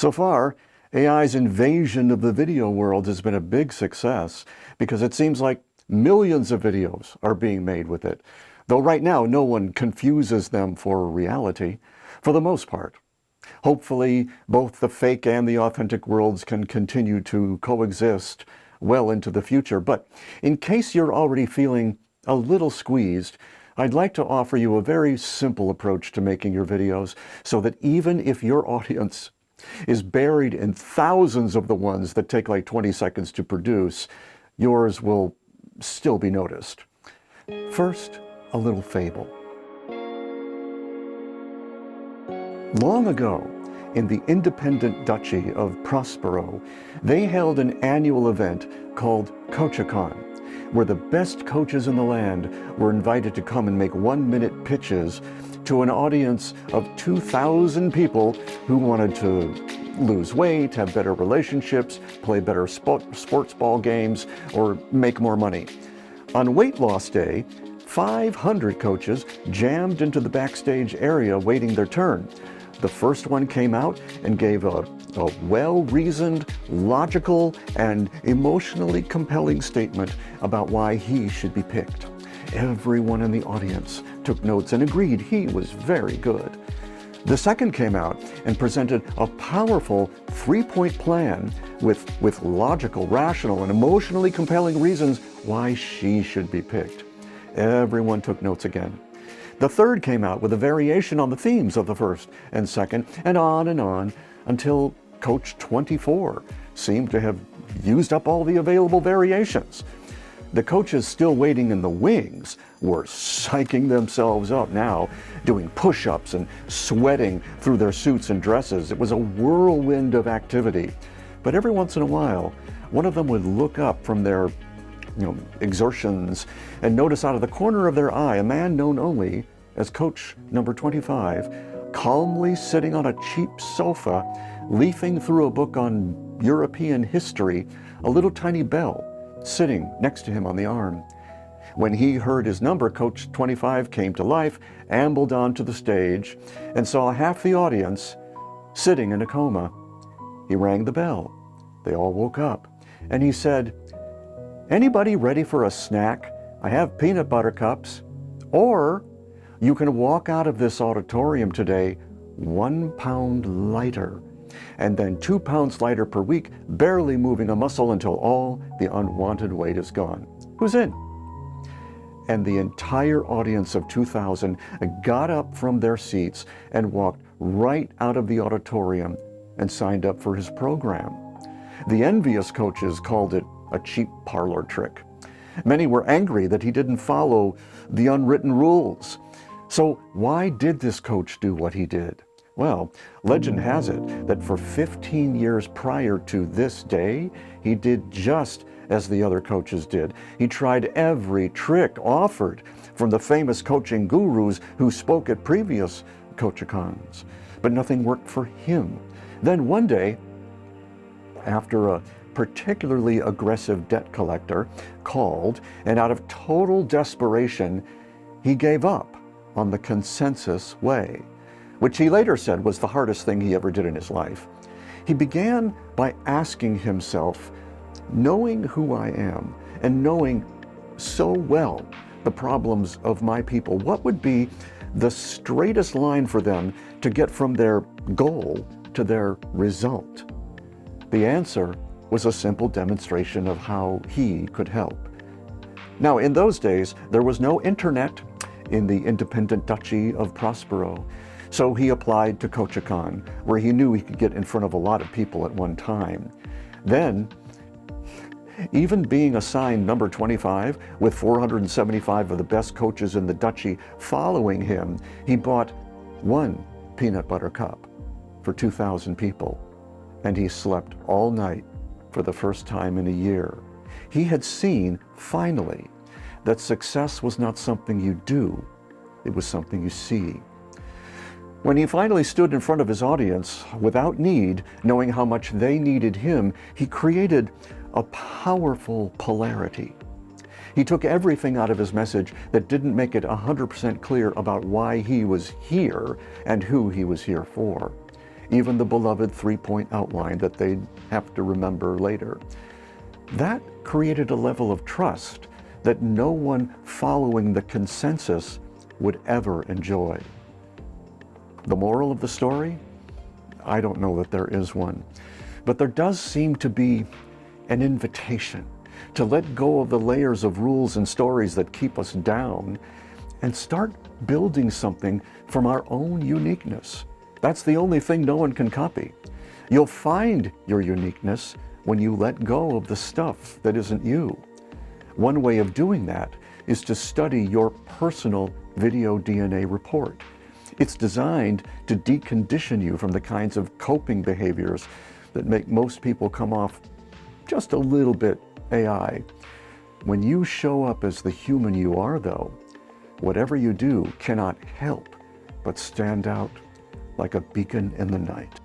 So far, AI's invasion of the video world has been a big success because it seems like millions of videos are being made with it, though right now no one confuses them for reality, for the most part. Hopefully, both the fake and the authentic worlds can continue to coexist well into the future. But in case you're already feeling a little squeezed, I'd like to offer you a very simple approach to making your videos so that even if your audience is buried in thousands of the ones that take like 20 seconds to produce, yours will still be noticed. First, a little fable. Long ago, in the independent duchy of Prospero, they held an annual event called CoachCon, where the best coaches in the land were invited to come and make 1-minute pitches to an audience of 2,000 people who wanted to lose weight, have better relationships, play better sports ball games, or make more money. On weight loss day, 500 coaches jammed into the backstage area waiting their turn. The first one came out and gave a well-reasoned, logical, and emotionally compelling statement about why he should be picked. Everyone in the audience took notes and agreed he was very good. The second came out and presented a powerful 3-point plan with logical, rational, and emotionally compelling reasons why she should be picked. Everyone took notes again. The third came out with a variation on the themes of the first and second, and on until Coach 24 seemed to have used up all the available variations. The coaches still waiting in the wings were psyching themselves up now, doing push-ups and sweating through their suits and dresses. It was a whirlwind of activity. But every once in a while, one of them would look up from their exertions and notice out of the corner of their eye a man known only as Coach number 25, calmly sitting on a cheap sofa, leafing through a book on European history, a little tiny bell sitting next to him on the arm. When he heard his number, Coach 25 came to life, ambled onto the stage, and saw half the audience sitting in a coma. He rang the bell. They all woke up, and he said, "Anybody ready for a snack? I have peanut butter cups. Or you can walk out of this auditorium today 1 pound lighter, and then 2 pounds lighter per week, barely moving a muscle until all the unwanted weight is gone. Who's in?" And the entire audience of 2,000 got up from their seats and walked right out of the auditorium and signed up for his program. The envious coaches called it a cheap parlor trick. Many were angry that he didn't follow the unwritten rules. So why did this coach do what he did? Well, legend has it that for 15 years prior to this day, he did just as the other coaches did. He tried every trick offered from the famous coaching gurus who spoke at previous CoachCons, but nothing worked for him. Then one day, after a particularly aggressive debt collector called, and out of total desperation, he gave up on the consensus way, which he later said was the hardest thing he ever did in his life. He began by asking himself, knowing who I am and knowing so well the problems of my people, what would be the straightest line for them to get from their goal to their result? The answer was a simple demonstration of how he could help. Now, in those days, there was no internet in the independent duchy of Prospero, so he applied to CoachCon, where he knew he could get in front of a lot of people at one time. Then, even being assigned number 25 with 475 of the best coaches in the duchy following him, he bought 1 peanut butter cup for 2,000 people, and he slept all night for the first time in a year. He had seen, finally, that success was not something you do, it was something you see. When he finally stood in front of his audience without need, knowing how much they needed him, he created a powerful polarity. He took everything out of his message that didn't make it 100% clear about why he was here and who he was here for. even the beloved three-point outline that they'd have to remember later. That created a level of trust that no one following the consensus would ever enjoy. The moral of the story? I don't know that there is one, but there does seem to be an invitation to let go of the layers of rules and stories that keep us down and start building something from our own uniqueness. That's the only thing no one can copy. You'll find your uniqueness when you let go of the stuff that isn't you. One way of doing that is to study your personal video DNA report. It's designed to decondition you from the kinds of coping behaviors that make most people come off just a little bit AI. When you show up as the human you are, though, whatever you do cannot help but stand out like a beacon in the night.